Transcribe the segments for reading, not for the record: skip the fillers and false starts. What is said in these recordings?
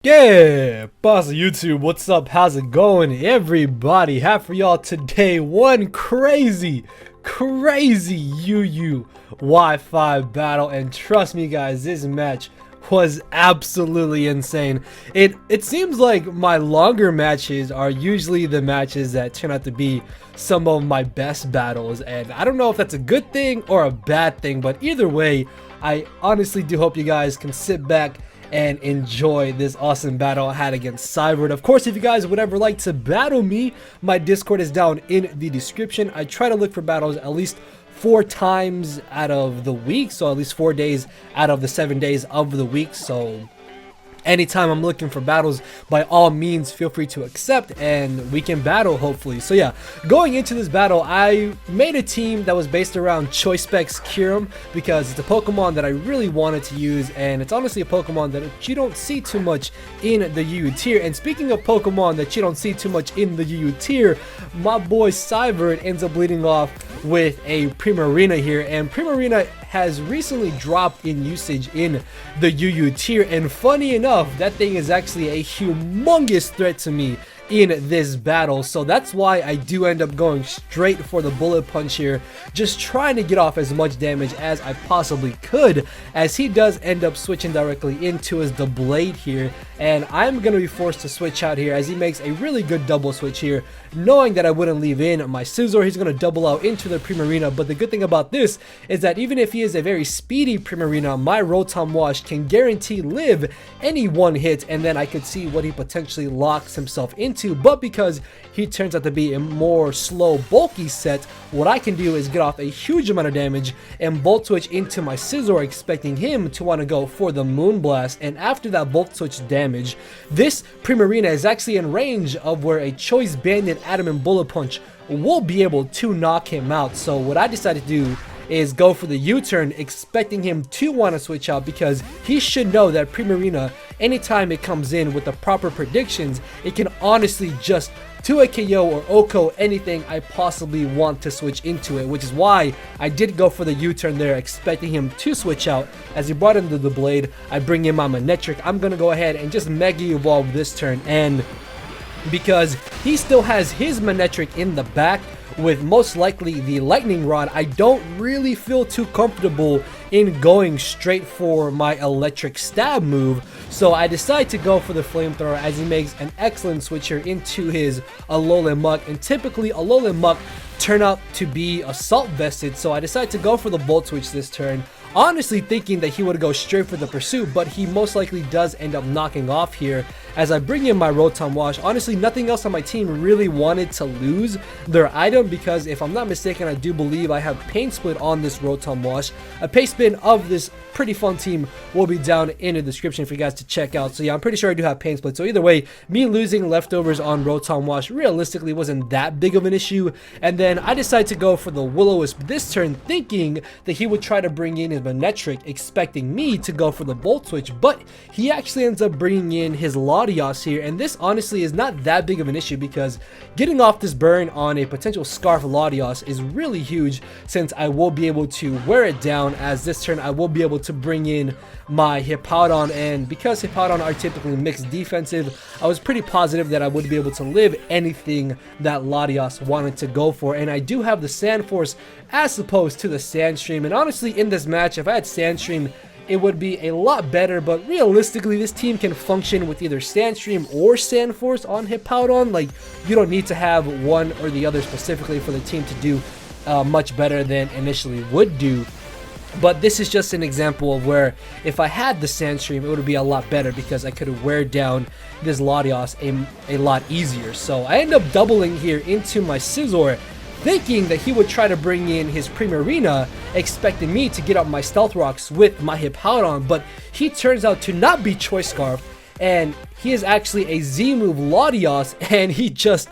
Yeah, boss of YouTube, what's up? How's it going, everybody? Have for y'all today one crazy UU Wi-Fi battle, and trust me, guys, this match was absolutely insane. It seems like my longer matches are usually the matches that turn out to be some of my best battles, and I don't know if that's a good thing or a bad thing, but either way, I honestly do hope you guys can sit back and enjoy this awesome battle I had against Syvird. Of course, if you guys would ever like to battle me, my Discord is down in the description. I try to look for battles at least 4 times out of the week, so at least 4 days out of the 7 days of the week. So anytime I'm looking for battles, by all means feel free to accept and we can battle, hopefully. So yeah, going into this battle, I made a team that was based around Choice Specs Kyurem because it's a Pokemon that I really wanted to use, and it's honestly a Pokemon that you don't see too much in the UU tier. And speaking of Pokemon that you don't see too much in the UU tier, my boy Syvird ends up leading off with a Primarina here, and Primarina has recently dropped in usage in the UU tier, and funny enough, that thing is actually a humongous threat to me in this battle. So that's why I do end up going straight for the bullet punch here, just trying to get off as much damage as I possibly could, as he does end up switching directly into his the blade here, and I'm gonna be forced to switch out here as he makes a really good double switch here, knowing that I wouldn't leave in my Scizor. He's gonna double out into the Primarina, but the good thing about this is that even if he is a very speedy Primarina, my Rotom Wash can guarantee live any one hit, and then I could see what he potentially locks himself into. But because he turns out to be a more slow, bulky set, what I can do is get off a huge amount of damage and Volt Switch into my Scizor, expecting him to want to go for the Moonblast. And after that Volt Switch damage, this Primarina is actually in range of where a Choice Banded Adamant Bullet Punch will be able to knock him out. So what I decided to do is go for the U-turn, expecting him to want to switch out, because he should know that Primarina, anytime it comes in with the proper predictions, it can honestly just 2 a KO or OHKO anything I possibly want to switch into it, which is why I did go for the U-turn there, expecting him to switch out. As he brought into the blade, I bring in my Manectric. I'm gonna go ahead and just Mega Evolve this turn, and because he still has his Manectric in the back with most likely the Lightning Rod, I don't really feel too comfortable in going straight for my Electric Stab move, so I decide to go for the Flamethrower as he makes an excellent switch here into his Alolan Muck, and typically Alolan Muck turn out to be Assault Vested, so I decide to go for the Volt Switch this turn, honestly thinking that he would go straight for the Pursuit, but he most likely does end up knocking off here as I bring in my Rotom Wash. Honestly, nothing else on my team really wanted to lose their item, because if I'm not mistaken, I do believe I have Pain Split on this Rotom Wash. A pace spin of this pretty fun team will be down in the description for you guys to check out. So yeah, I'm pretty sure I do have Pain Split. So either way, me losing leftovers on Rotom Wash realistically wasn't that big of an issue. And then I decided to go for the Will-O-Wisp this turn, thinking that he would try to bring in his Manectric, expecting me to go for the Volt Switch, but he actually ends up bringing in his Latios here, and this honestly is not that big of an issue because getting off this burn on a potential Scarf Latios is really huge, since I will be able to wear it down, as this turn I will be able to bring in my Hippowdon, and because Hippowdon are typically mixed defensive, I was pretty positive that I would be able to live anything that Latios wanted to go for. And I do have the Sand Force as opposed to the Sandstream, and honestly in this match, if I had Sandstream, it would be a lot better, but realistically this team can function with either Sandstream or Sand Force on Hippowdon. Like, you don't need to have one or the other specifically for the team to do much better than initially would do. But this is just an example of where if I had the Sandstream, it would be a lot better because I could wear down this Latios a lot easier. So I end up doubling here into my Scizor, thinking that he would try to bring in his Primarina, expecting me to get up my Stealth Rocks with my Hippowdon, but he turns out to not be Choice Scarf, and he is actually a Z-move Latios, and he just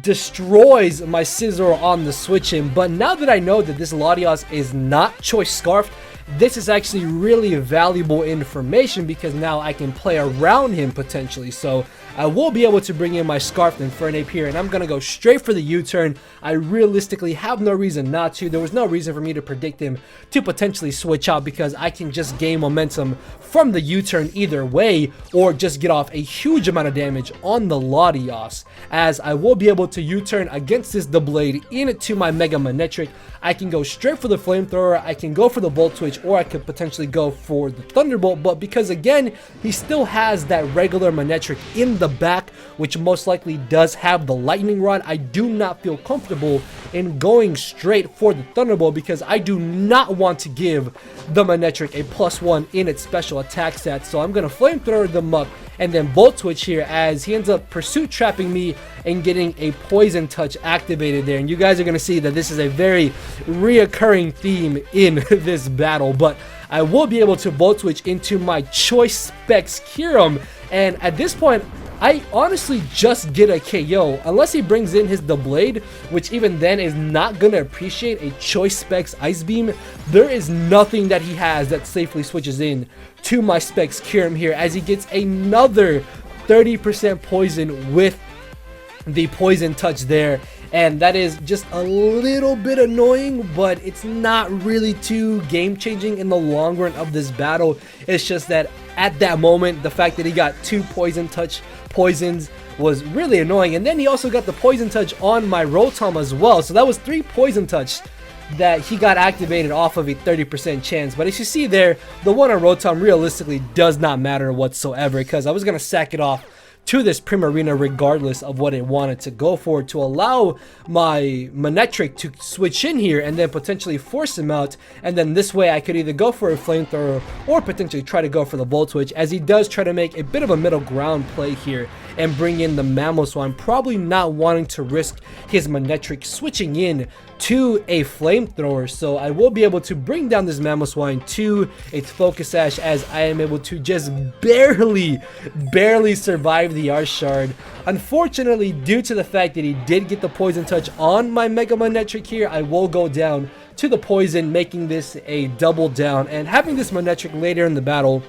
destroys my Scizor on the switch-in. But now that I know that this Latios is not Choice Scarf, this is actually really valuable information, because now I can play around him potentially. So I will be able to bring in my Scarfed Infernape here, and I'm going to go straight for the U-turn. I realistically have no reason not to. There was no reason for me to predict him to potentially switch out, because I can just gain momentum from the U-turn either way, or just get off a huge amount of damage on the Latios, as I will be able to U-turn against this Doublade into my Mega Manectric. I can go straight for the Flamethrower, I can go for the Volt Switch, or I could potentially go for the Thunderbolt, but because again, he still has that regular Manectric in the back, which most likely does have the Lightning Rod, I do not feel comfortable in going straight for the Thunderbolt, because I do not want to give the Manectric a +1 in its special attack stats. So I'm going to Flamethrower them up and then Volt Switch here, as he ends up Pursuit Trapping me and getting a Poison Touch activated there. And you guys are going to see that this is a very reoccurring theme in this battle, but I will be able to Volt Switch into my Choice Specs Kyurem, and at this point, I honestly just get a KO, unless he brings in his Doublade, which even then is not going to appreciate a Choice Specs Ice Beam. There is nothing that he has that safely switches in to my Specs Kyurem here, as he gets another 30% poison with the Poison Touch there. And that is just a little bit annoying, but it's not really too game-changing in the long run of this battle. It's just that at that moment, the fact that he got 2 Poison Touch poisons was really annoying. And then he also got the Poison Touch on my Rotom as well. So that was 3 Poison Touch that he got activated off of a 30% chance. But as you see there, the one on Rotom realistically does not matter whatsoever, because I was going to sack it off to this Primarina regardless of what it wanted to go for, to allow my Manectric to switch in here and then potentially force him out, and then this way I could either go for a Flamethrower or potentially try to go for the Volt Switch, as he does try to make a bit of a middle ground play here and bring in the Mammal, so I'm probably not wanting to risk his Manectric switching in to a Flamethrower. So I will be able to bring down this Mamoswine to its Focus Sash, as I am able to just barely survive the Arch Shard. Unfortunately, due to the fact that he did get the Poison Touch on my Mega Manectric here, I will go down to the Poison, making this a double down, and having this Manectric later in the battle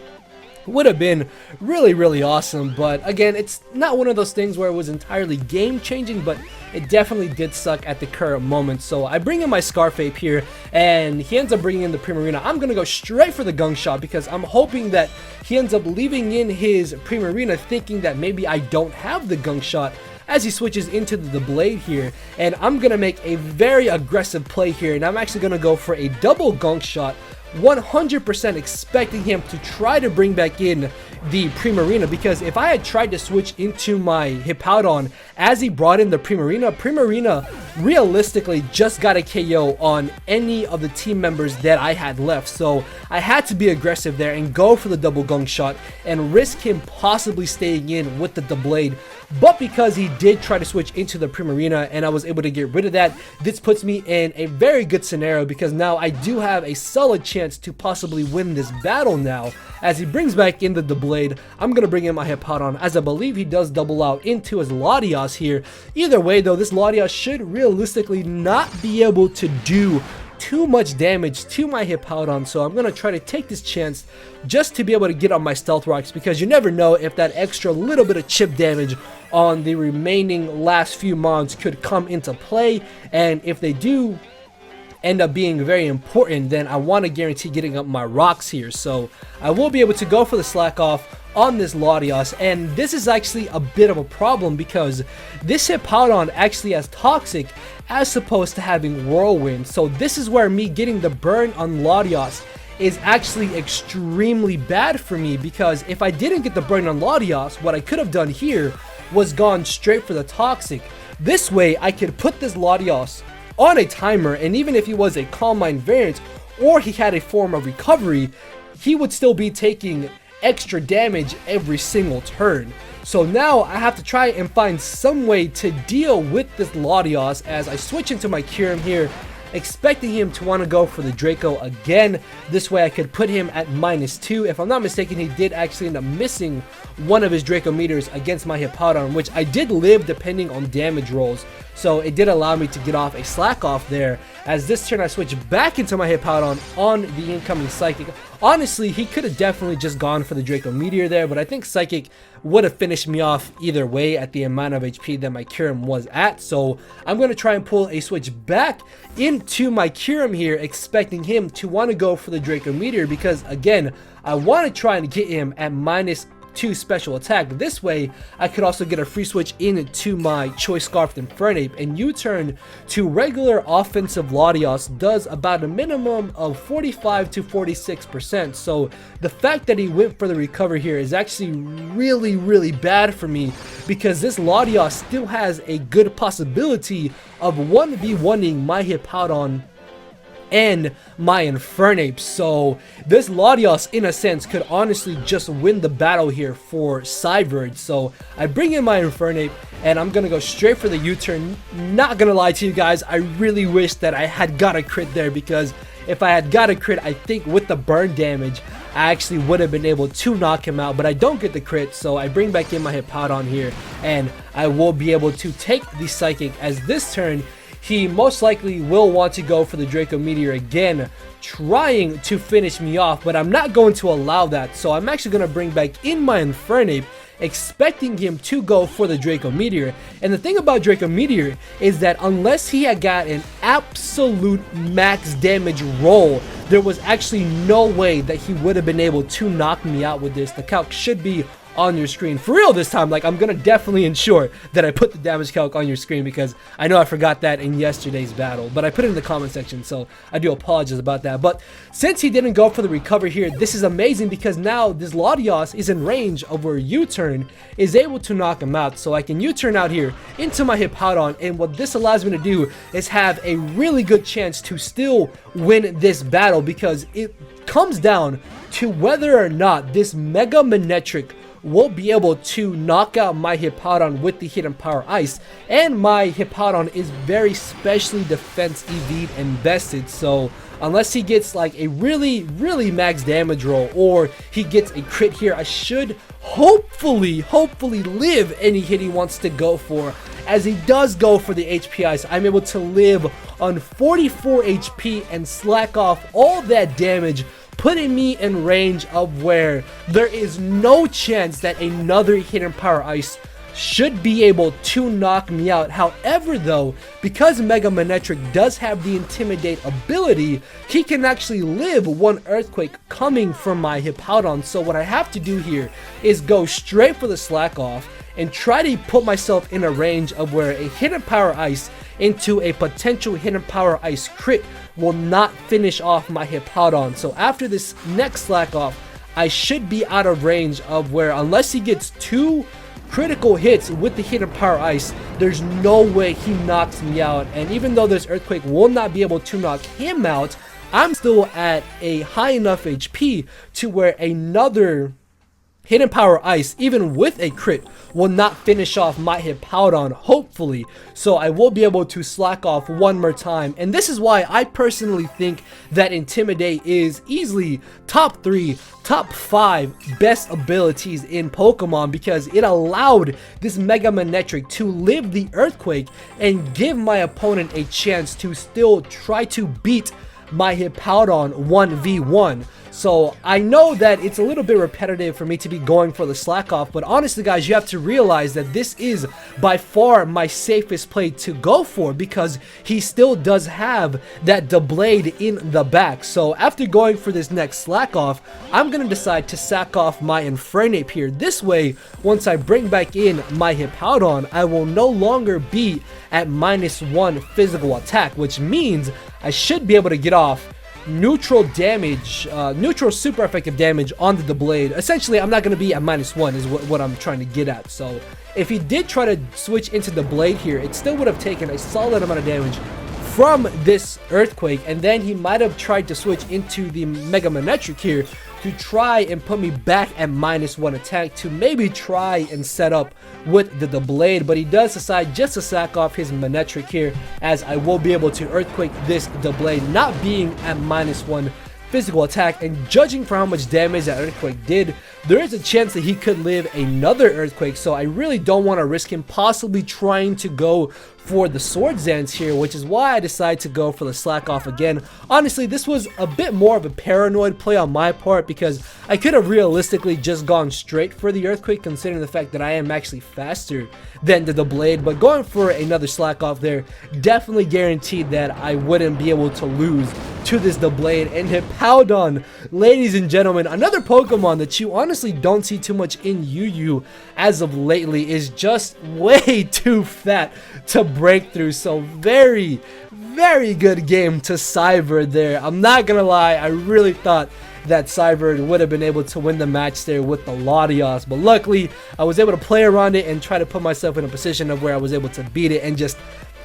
would have been really awesome. But again, it's not one of those things where it was entirely game changing, but it definitely did suck at the current moment. So I bring in my Scarfape here, and he ends up bringing in the Primarina. I'm gonna go straight for the Gunk Shot, because I'm hoping that he ends up leaving in his Primarina thinking that maybe I don't have the Gunk Shot, as he switches into the Blade here. And I'm gonna make a very aggressive play here, and I'm actually gonna go for a double Gunk Shot, 100% expecting him to try to bring back in the Primarina, because if I had tried to switch into my Hippowdon as he brought in the Primarina realistically just got a KO on any of the team members that I had left. So I had to be aggressive there and go for the double Gunk Shot and risk him possibly staying in with the Blade. But because he did try to switch into the Primarina and I was able to get rid of that, this puts me in a very good scenario, because now I do have a solid chance to possibly win this battle now. As he brings back in the Blade, I'm going to bring in my Hippowdon, as I believe he does double out into his Latios here. Either way though, this Latios should realistically not be able to do too much damage to my Hippowdon, so I'm going to try to take this chance just to be able to get on my Stealth Rocks, because you never know if that extra little bit of chip damage on the remaining last few mons could come into play, and if they do end up being very important, then I want to guarantee getting up my rocks here. So I will be able to go for the Slack Off on this Latios, and this is actually a bit of a problem, because this Hippowdon actually has Toxic as opposed to having Whirlwind. So this is where me getting the burn on Latios is actually extremely bad for me, because if I didn't get the burn on Latios, what I could have done here was gone straight for the Toxic. This way I could put this Latios on a timer, and even if he was a Calm Mind variant or he had a form of recovery, he would still be taking extra damage every single turn. So now I have to try and find some way to deal with this Latios, as I switch into my Kyurem here, expecting him to want to go for the Draco again. This way I could put him at -2. If I'm not mistaken, he did actually end up missing one of his Draco meters against my Hippowdon, which I did live depending on damage rolls. so it did allow me to get off a slack off there. As this turn I switch back into my Hippowdon on the incoming Psychic. Honestly, he could have definitely just gone for the Draco Meteor there, but I think Psychic would have finished me off either way at the amount of HP that my Kyurem was at. So I'm going to try and pull a switch back into my Kyurem here, expecting him to want to go for the Draco Meteor, because again, I want to try and get him at -2 special attack. This way I could also get a free switch into my Choice Scarfed Infernape, and U-turn to regular offensive Latios does about a minimum of 45 to 46%. So the fact that he went for the recover here is actually really bad for me, because this Latios still has a good possibility of 1v1ing my Hippowdon and my Infernape. So this Latios in a sense could honestly just win the battle here for Syvird. So I bring in my Infernape and I'm gonna go straight for the U-turn. Not gonna lie to you guys, I really wish that I had got a crit there, because if I had got a crit, I think with the burn damage I actually would have been able to knock him out, but I don't get the crit. So I bring back in my Hippowdon here and I will be able to take the Psychic, as this turn he most likely will want to go for the Draco Meteor again, trying to finish me off, but I'm not going to allow that. So I'm actually going to bring back in my Infernape, expecting him to go for the Draco Meteor. And the thing about Draco Meteor is that unless he had got an absolute max damage roll, there was actually no way that he would have been able to knock me out with this. The calc should be on your screen for real this time. Like, I'm gonna definitely ensure that I put the damage calc on your screen, because I know I forgot that in yesterday's battle, but I put it in the comment section, so I do apologize about that. But since he didn't go for the recover here, this is amazing, because now this Latios is in range of where U-turn is able to knock him out. So I can U-turn out here into my Hippowdon, and what this allows me to do is have a really good chance to still win this battle, because it comes down to whether or not this Mega Manectric will be able to knock out my Hippowdon with the Hidden Power Ice. And my Hippowdon is very specially defense EV'd invested, so unless he gets like a really max damage roll or he gets a crit here, I should hopefully live any hit he wants to go for. As he does go for the HP Ice, I'm able to live on 44 HP and slack off all that damage, putting me in range of where there is no chance that another Hidden Power Ice should be able to knock me out. However though, because Mega Manectric does have the Intimidate ability, he can actually live one Earthquake coming from my Hippowdon. So what I have to do here is go straight for the slack off and try to put myself in a range of where a Hidden Power Ice into a potential Hidden Power Ice crit will not finish off my Hippowdon. So after this next slack off, I should be out of range of where, unless he gets 2 critical hits with the Hidden Power Ice, there's no way he knocks me out. And even though this Earthquake will not be able to knock him out, I'm still at a high enough HP to where another Hidden Power Ice, even with a crit, will not finish off my Hippowdon, hopefully. So I will be able to slack off one more time. And this is why I personally think that Intimidate is easily top 3, top 5 best abilities in Pokemon, because it allowed this Mega Manectric to live the Earthquake and give my opponent a chance to still try to beat my Hippowdon 1v1. So I know that it's a little bit repetitive for me to be going for the slack off, but honestly guys, you have to realize that this is by far my safest play to go for, because he still does have that Doublade in the back. So after going for this next slack off, I'm going to decide to sack off my Infernape here. This way, once I bring back in my Hippowdon, I will no longer be at -1 physical attack, which means I should be able to get off neutral damage, neutral super effective damage on the Doublade. Essentially, I'm not going to be at -1 is what I'm trying to get at. So if he did try to switch into the Blade here, it still would have taken a solid amount of damage from this Earthquake, and then he might have tried to switch into the Mega Manectric here to try and put me back at -1 attack to maybe try and set up with the Blade, but he does decide just to sack off his Manectric here, as I will be able to Earthquake this Blade, not being at -1 physical attack, and judging for how much damage that Earthquake did, there is a chance that he could live another Earthquake, so I really don't want to risk him possibly trying to go for the Swords Dance here, which is why I decided to go for the Slack Off again. Honestly, this was a bit more of a paranoid play on my part because I could have realistically just gone straight for the Earthquake considering the fact that I am actually faster than the Blade, but going for another Slack Off there definitely guaranteed that I wouldn't be able to lose to this Blade. And Hippowdon, ladies and gentlemen, another Pokemon that you honestly don't see too much in UU as of lately, is just way too fat to break through. So very good game to Syvird there. I'm not gonna lie, I really thought that Syvird would have been able to win the match there with the Latios, but luckily I was able to play around it and try to put myself in a position of where I was able to beat it. And just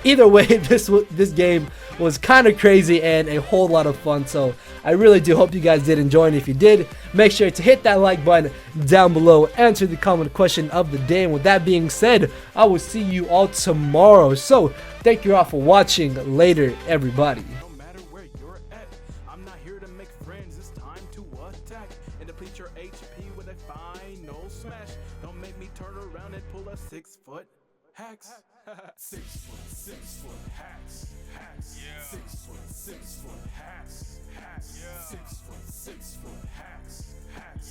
either way, this game was kind of crazy and a whole lot of fun, so I really do hope you guys did enjoy, and if you did, make sure to hit that like button down below, answer the comment question of the day, and with that being said, I will see you all tomorrow. So thank you all for watching. Later, everybody. No matter where you're at, I'm not here to make friends, it's time to attack and deplete your HP with a final smash. Don't make me turn around and pull a 6-foot hacks. 6 foot hacks, yeah. 6